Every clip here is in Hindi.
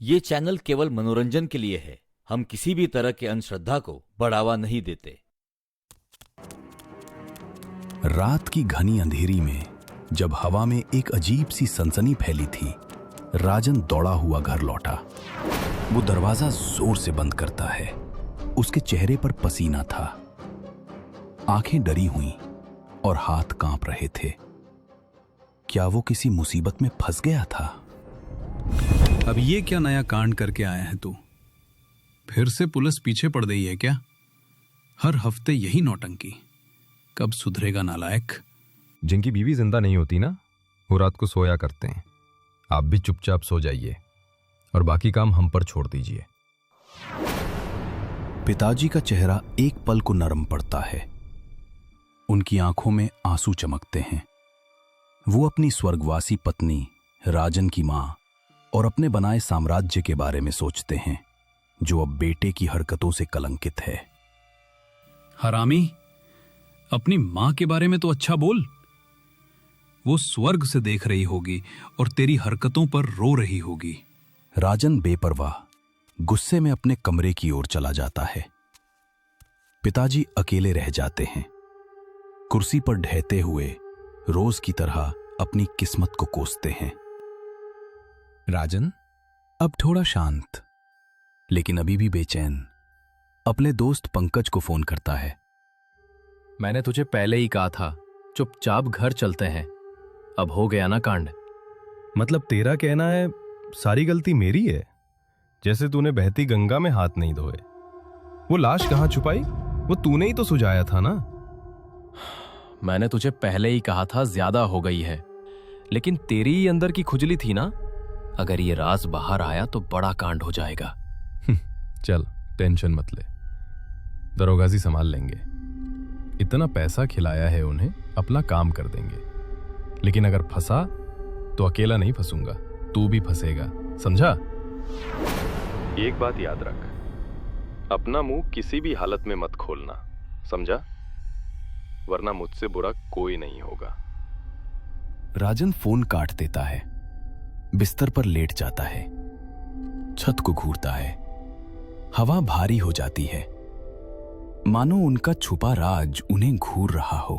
ये चैनल केवल मनोरंजन के लिए है। हम किसी भी तरह के अंधश्रद्धा को बढ़ावा नहीं देते। रात की घनी अंधेरी में जब हवा में एक अजीब सी सनसनी फैली थी, राजन दौड़ा हुआ घर लौटा। वो दरवाजा जोर से बंद करता है। उसके चेहरे पर पसीना था, आंखें डरी हुई और हाथ कांप रहे थे। क्या वो किसी मुसीबत में फंस गया था? अब ये क्या नया कांड करके आया है तू? फिर से पुलिस पीछे पड़ गई है क्या? हर हफ्ते यही नौटंकी। कब सुधरेगा नालायक? जिनकी बीवी जिंदा नहीं होती ना, वो रात को सोया करते हैं। आप भी चुपचाप सो जाइए और बाकी काम हम पर छोड़ दीजिए। पिताजी का चेहरा एक पल को नरम पड़ता है। उनकी आंखों में आंसू चमकते हैं। वो अपनी स्वर्गवासी पत्नी, राजन की मां और अपने बनाए साम्राज्य के बारे में सोचते हैं, जो अब बेटे की हरकतों से कलंकित है। हरामी, अपनी मां के बारे में तो अच्छा बोल। वो स्वर्ग से देख रही होगी और तेरी हरकतों पर रो रही होगी। राजन बेपरवाह गुस्से में अपने कमरे की ओर चला जाता है। पिताजी अकेले रह जाते हैं, कुर्सी पर ढहते हुए रोज की तरह अपनी किस्मत को कोसते हैं। राजन अब थोड़ा शांत, लेकिन अभी भी बेचैन, अपने दोस्त पंकज को फोन करता है। मैंने तुझे पहले ही कहा था, चुपचाप घर चलते हैं। अब हो गया ना कांड। मतलब तेरा कहना है सारी गलती मेरी है? जैसे तूने बहती गंगा में हाथ नहीं धोए। वो लाश कहाँ छुपाई? वो तूने ही तो सुझाया था ना। मैंने तुझे पहले ही कहा था ज्यादा हो गई है, लेकिन तेरी ही अंदर की खुजली थी ना। अगर ये राज बाहर आया तो बड़ा कांड हो जाएगा। चल टेंशन मत ले, दरोगाजी संभाल लेंगे। इतना पैसा खिलाया है उन्हें, अपना काम कर देंगे। लेकिन अगर फंसा तो अकेला नहीं फंसूंगा, तू भी फंसेगा, समझा? एक बात याद रख, अपना मुंह किसी भी हालत में मत खोलना, समझा? वरना मुझसे बुरा कोई नहीं होगा। राजन फोन काट देता है, बिस्तर पर लेट जाता है, छत को घूरता है। हवा भारी हो जाती है, मानो उनका छुपा राज उन्हें घूर रहा हो।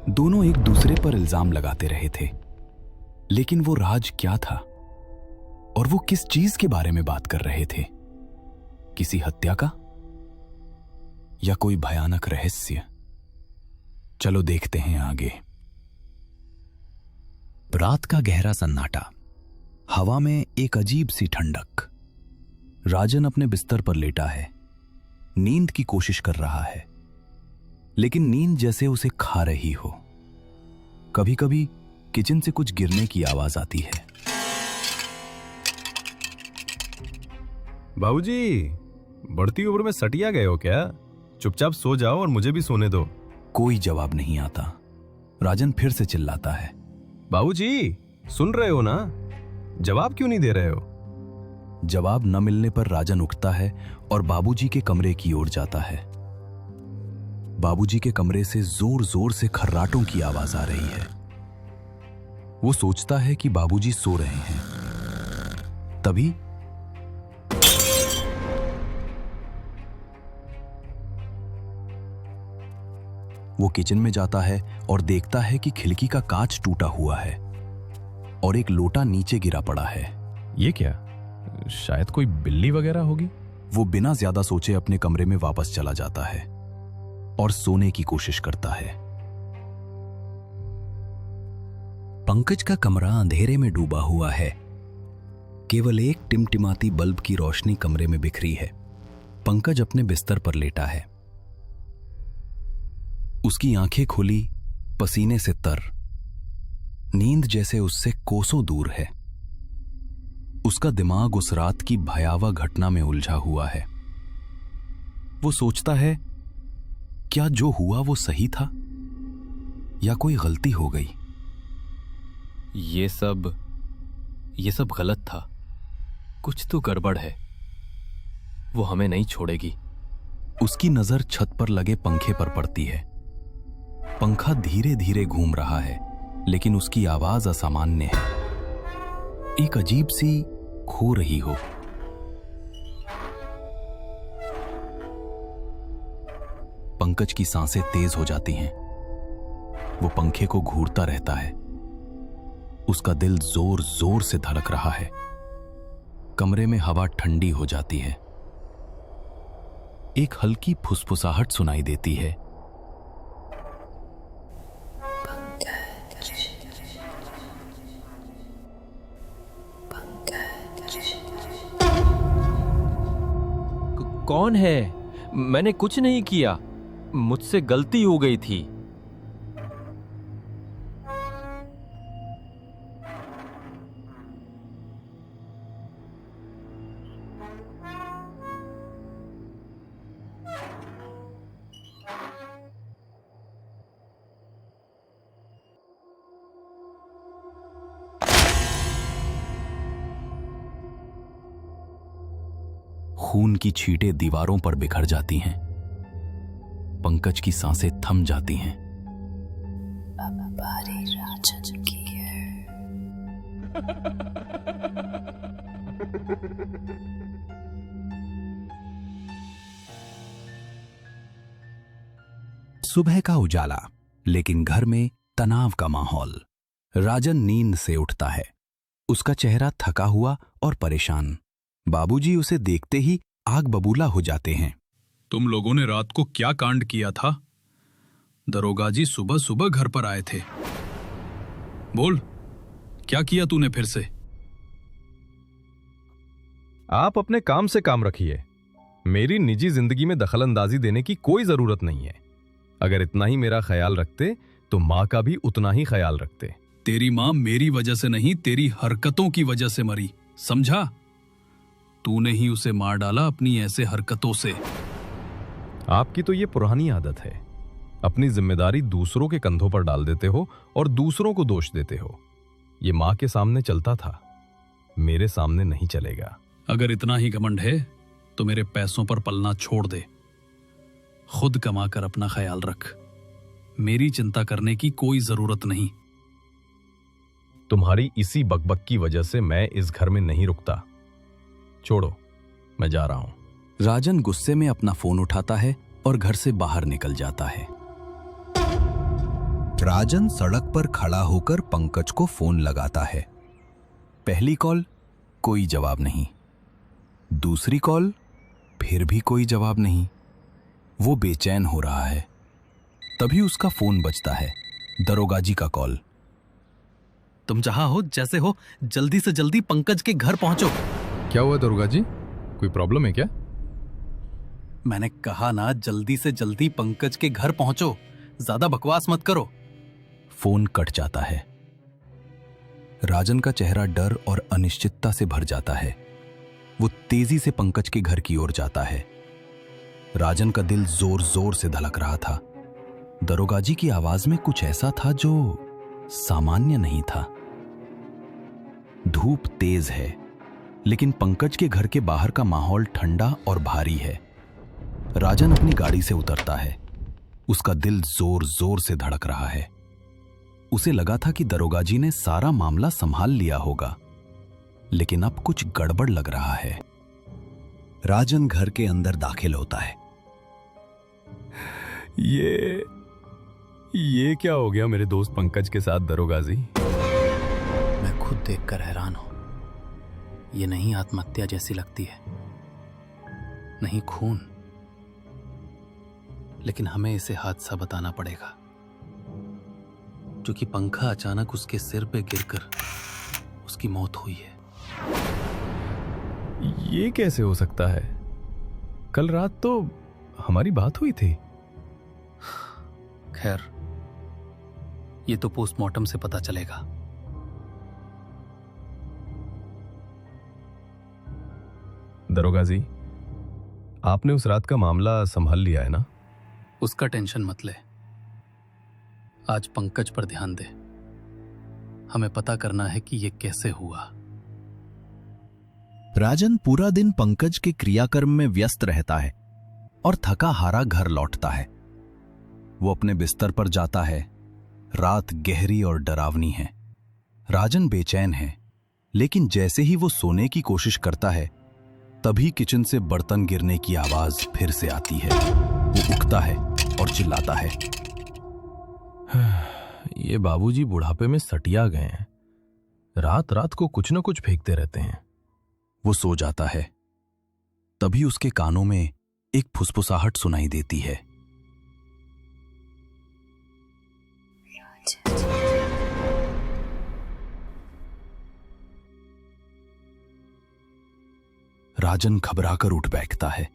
दोनों एक दूसरे पर इल्जाम लगाते रहे थे, लेकिन वो राज क्या था और वो किस चीज के बारे में बात कर रहे थे? किसी हत्या का या कोई भयानक रहस्य? चलो देखते हैं आगे। रात का गहरा सन्नाटा, हवा में एक अजीब सी ठंडक। राजन अपने बिस्तर पर लेटा है, नींद की कोशिश कर रहा है, लेकिन नींद जैसे उसे खा रही हो। कभी कभी किचन से कुछ गिरने की आवाज आती है। बाबूजी, बढ़ती उम्र में सटिया गए हो क्या? चुपचाप सो जाओ और मुझे भी सोने दो। कोई जवाब नहीं आता। राजन फिर से चिल्लाता है, बाबूजी सुन रहे हो ना? जवाब क्यों नहीं दे रहे हो? जवाब न मिलने पर राजन उठता है और बाबूजी के कमरे की ओर जाता है। बाबूजी के कमरे से जोर जोर से खर्राटों की आवाज आ रही है। वो सोचता है कि बाबूजी सो रहे हैं। तभी वो किचन में जाता है और देखता है कि खिड़की का कांच टूटा हुआ है और एक लोटा नीचे गिरा पड़ा है। ये क्या? शायद कोई बिल्ली वगैरह होगी। वो बिना ज्यादा सोचे अपने कमरे में वापस चला जाता है और सोने की कोशिश करता है। पंकज का कमरा अंधेरे में डूबा हुआ है। केवल एक टिमटिमाती बल्ब की रोशनी कमरे में बिखरी है। पंकज अपने बिस्तर पर लेटा है, उसकी आंखें खुली, पसीने से तर। नींद जैसे उससे कोसों दूर है। उसका दिमाग उस रात की भयावह घटना में उलझा हुआ है। वो सोचता है, क्या जो हुआ वो सही था या कोई गलती हो गई? ये सब गलत था। कुछ तो गड़बड़ है। वो हमें नहीं छोड़ेगी। उसकी नजर छत पर लगे पंखे पर पड़ती है। पंखा धीरे धीरे घूम रहा है, लेकिन उसकी आवाज असामान्य है। एक अजीब सी खो रही हो। पंकज की सांसें तेज हो जाती हैं। वो पंखे को घूरता रहता है। उसका दिल जोर जोर से धड़क रहा है। कमरे में हवा ठंडी हो जाती है। एक हल्की फुसफुसाहट सुनाई देती है। कौन है? मैंने कुछ नहीं किया, मुझसे गलती हो गई थी। खून की छींटें दीवारों पर बिखर जाती हैं। पंकज की सांसें थम जाती हैं। अब बारी राजन की है। सुबह का उजाला, लेकिन घर में तनाव का माहौल। राजन नींद से उठता है। उसका चेहरा थका हुआ और परेशान। बाबूजी उसे देखते ही आग बबूला हो जाते हैं। तुम लोगों ने रात को क्या कांड किया था? दरोगा जी सुबह सुबह घर पर आए थे। बोल, क्या किया तूने फिर से? आप अपने काम से काम रखिए। मेरी निजी जिंदगी में दखलंदाजी देने की कोई जरूरत नहीं है। अगर इतना ही मेरा ख्याल रखते तो माँ का भी उतना ही ख्याल रखते। तेरी माँ मेरी वजह से नहीं, तेरी हरकतों की वजह से मरी, समझा? तूने ही उसे मार डाला अपनी ऐसे हरकतों से। आपकी तो ये पुरानी आदत है। अपनी जिम्मेदारी दूसरों के कंधों पर डाल देते हो और दूसरों को दोष देते हो। ये माँ के सामने चलता था, मेरे सामने नहीं चलेगा। अगर इतना ही घमंड है तो मेरे पैसों पर पलना छोड़ दे। खुद कमाकर अपना ख्याल रख। मेरी चिंता करने की कोई जरूरत नहीं। तुम्हारी इसी बकबक की वजह से मैं इस घर में नहीं रुकता। छोड़ो, मैं जा रहा हूं। राजन गुस्से में अपना फोन उठाता है और घर से बाहर निकल जाता है। राजन सड़क पर खड़ा होकर पंकज को फोन लगाता है। पहली कॉल, कोई जवाब नहीं। दूसरी कॉल, फिर भी कोई जवाब नहीं। वो बेचैन हो रहा है। तभी उसका फोन बजता है। दरोगा जी का कॉल। तुम जहां हो, जैसे हो, जल्दी से जल्दी पंकज के घर पहुंचो। क्या हुआ दरोगा जी? कोई प्रॉब्लम है क्या? मैंने कहा ना, जल्दी से जल्दी पंकज के घर पहुंचो। ज्यादा बकवास मत करो। फोन कट जाता है। राजन का चेहरा डर और अनिश्चितता से भर जाता है। वो तेजी से पंकज के घर की ओर जाता है। राजन का दिल जोर जोर से धड़क रहा था। दरोगा जी की आवाज में कुछ ऐसा था जो सामान्य नहीं था। धूप तेज है, लेकिन पंकज के घर के बाहर का माहौल ठंडा और भारी है। राजन अपनी गाड़ी से उतरता है। उसका दिल जोर जोर से धड़क रहा है। उसे लगा था कि दरोगा जी ने सारा मामला संभाल लिया होगा, लेकिन अब कुछ गड़बड़ लग रहा है। राजन घर के अंदर दाखिल होता है। ये क्या हो गया मेरे दोस्त पंकज के साथ दरोगा जी? मैं खुद देखकर हैरान हूं। ये नहीं आत्महत्या जैसी लगती है, नहीं खून, लेकिन हमें इसे हादसा बताना पड़ेगा, क्योंकि पंखा अचानक उसके सिर पे गिरकर उसकी मौत हुई है। ये कैसे हो सकता है? कल रात तो हमारी बात हुई थी। खैर, ये तो पोस्टमार्टम से पता चलेगा। दरोगा जी, आपने उस रात का मामला संभाल लिया है ना? उसका टेंशन मत ले। आज पंकज पर ध्यान दे। हमें पता करना है कि ये कैसे हुआ। राजन पूरा दिन पंकज के क्रियाकर्म में व्यस्त रहता है और थका हारा घर लौटता है। वो अपने बिस्तर पर जाता है। रात गहरी और डरावनी है। राजन बेचैन है। लेकिन जैसे ही वो सोने की कोशिश करता है, तभी किचन से बर्तन गिरने की आवाज फिर से आती है। वो उठता है और चिल्लाता है। ये बाबूजी बुढ़ापे में सटिया गए हैं, रात रात को कुछ न कुछ फेंकते रहते हैं। वो सो जाता है। तभी उसके कानों में एक फुसफुसाहट सुनाई देती है। राजन घबराकर उठ बैठता है।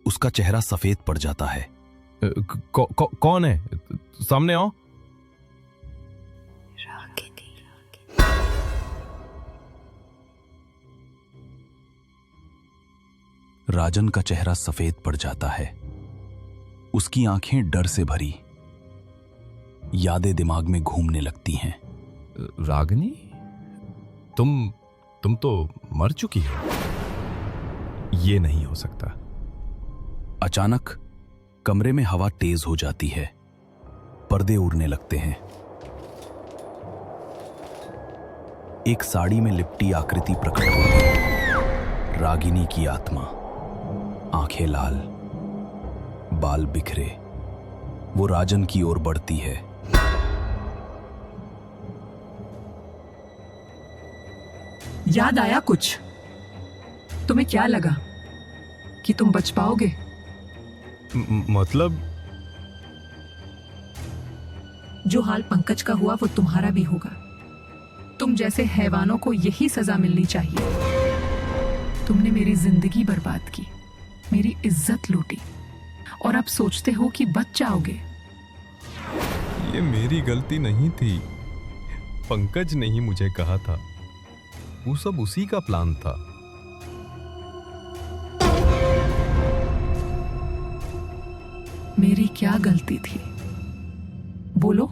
उसका चेहरा सफेद पड़ जाता है। कौन है? सामने आओ। राजन का चेहरा सफेद पड़ जाता है। उसकी आंखें डर से भरी, यादें दिमाग में घूमने लगती हैं। रागिनी, तुम तो मर चुकी हो। ये नहीं हो सकता। अचानक कमरे में हवा तेज हो जाती है। पर्दे उड़ने लगते हैं। एक साड़ी में लिपटी आकृति प्रकट होती है। रागिनी की आत्मा, आंखें लाल, बाल बिखरे, वो राजन की ओर बढ़ती है। याद आया कुछ? तुम्हें क्या लगा कि तुम बच पाओगे? मतलब? जो हाल पंकज का हुआ वो तुम्हारा भी होगा। तुम जैसे हैवानों को यही सजा मिलनी चाहिए। तुमने मेरी जिंदगी बर्बाद की, मेरी इज्जत लूटी, और अब सोचते हो कि बच जाओगे। ये मेरी गलती नहीं थी। पंकज ने ही मुझे कहा था। वो सब उसी का प्लान था। मेरी क्या गलती थी? बोलो,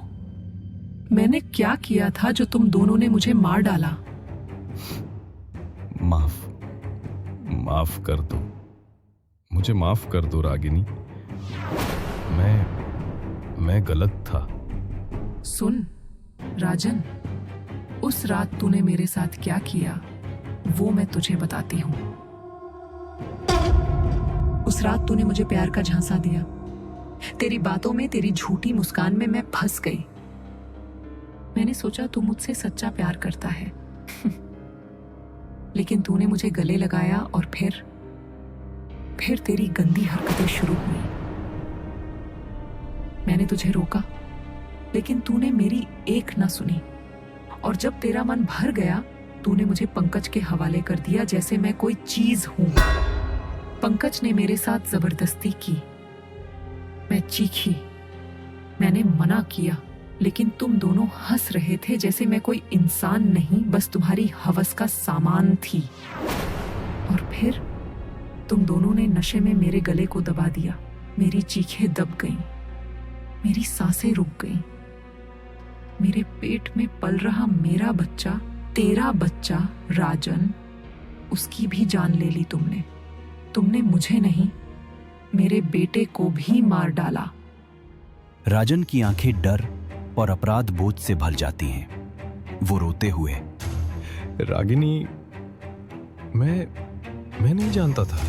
मैंने क्या किया था जो तुम दोनों ने मुझे मार डाला? माफ कर दो। मुझे माफ कर दो रागिनी। मैं गलत था। सुन राजन, उस रात तूने मेरे साथ क्या किया वो मैं तुझे बताती हूं। उस रात तूने मुझे प्यार का झांसा दिया। तेरी बातों में, तेरी झूठी मुस्कान में मैं फंस गई। मैंने सोचा तू मुझसे सच्चा प्यार करता है लेकिन तूने मुझे गले लगाया और फिर तेरी गंदी हरकतें शुरू हुई। मैंने तुझे रोका लेकिन तूने मेरी एक ना सुनी, और जब तेरा मन भर गया तूने मुझे पंकज के हवाले कर दिया जैसे मैं कोई चीज हूं। पंकज ने मेरे साथ जबरदस्ती की। मैं चीखी, मैंने मना किया, लेकिन तुम दोनों हंस रहे थे जैसे मैं कोई इंसान नहीं, बस तुम्हारी हवस का सामान थी। और फिर तुम दोनों ने नशे में मेरे गले को दबा दिया। मेरी चीखें दब गईं, मेरी सांसें रुक गईं। मेरे पेट में पल रहा मेरा बच्चा, तेरा बच्चा राजन, उसकी भी जान ले ली तुमने। तुमने मुझे नहीं, मेरे बेटे को भी मार डाला। राजन की आंखें डर और अपराध बोझ से भर जाती हैं। वो रोते हुए, रागिनी, मैं नहीं जानता था।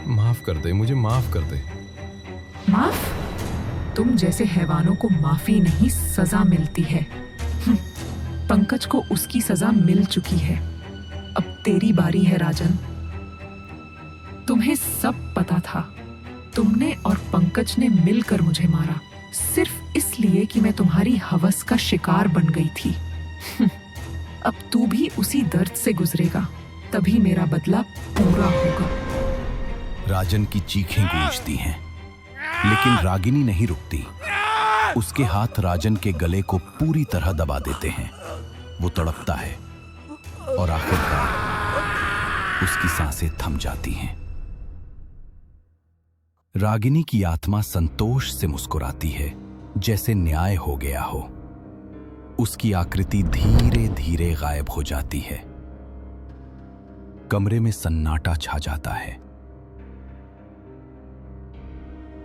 माफ कर दे, मुझे माफ कर दे। माफ? तुम जैसे हैवानों को माफी नहीं, सजा मिलती है। पंकज को उसकी सजा मिल चुकी है। अब तेरी बारी है राजन। तुम्हें सब पता था। तुमने और पंकज ने मिलकर मुझे मारा, सिर्फ इसलिए कि मैं तुम्हारी हवस का शिकार बन गई थी। अब तू भी उसी दर्द से गुजरेगा, तभी मेरा बदला पूरा होगा। राजन की चीखें गूंजती हैं, लेकिन रागिनी नहीं रुकती। उसके हाथ राजन के गले को पूरी तरह दबा देते हैं। वो तड़पता है और आखिरकार उसकी सांसें थम जाती हैं। रागिनी की आत्मा संतोष से मुस्कुराती है, जैसे न्याय हो गया हो। उसकी आकृति धीरे धीरे गायब हो जाती है। कमरे में सन्नाटा छा जाता है।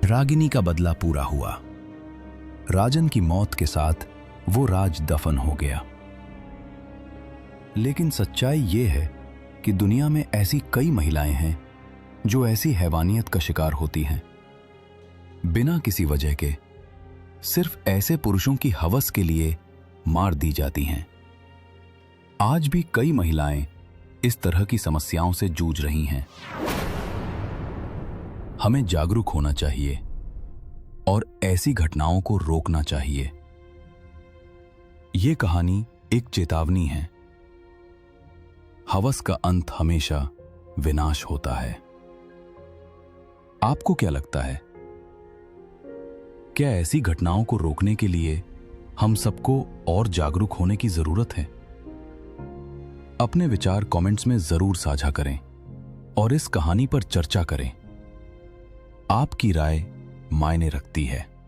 रागिनी का बदला पूरा हुआ। राजन की मौत के साथ वो राज दफन हो गया। लेकिन सच्चाई ये है कि दुनिया में ऐसी कई महिलाएं हैं जो ऐसी हैवानियत का शिकार होती हैं, बिना किसी वजह के, सिर्फ ऐसे पुरुषों की हवस के लिए मार दी जाती हैं। आज भी कई महिलाएं इस तरह की समस्याओं से जूझ रही हैं। हमें जागरूक होना चाहिए और ऐसी घटनाओं को रोकना चाहिए। यह कहानी एक चेतावनी है। हवस का अंत हमेशा विनाश होता है। आपको क्या लगता है? क्या ऐसी घटनाओं को रोकने के लिए हम सबको और जागरूक होने की जरूरत है? अपने विचार कमेंट्स में जरूर साझा करें और इस कहानी पर चर्चा करें। आपकी राय मायने रखती है।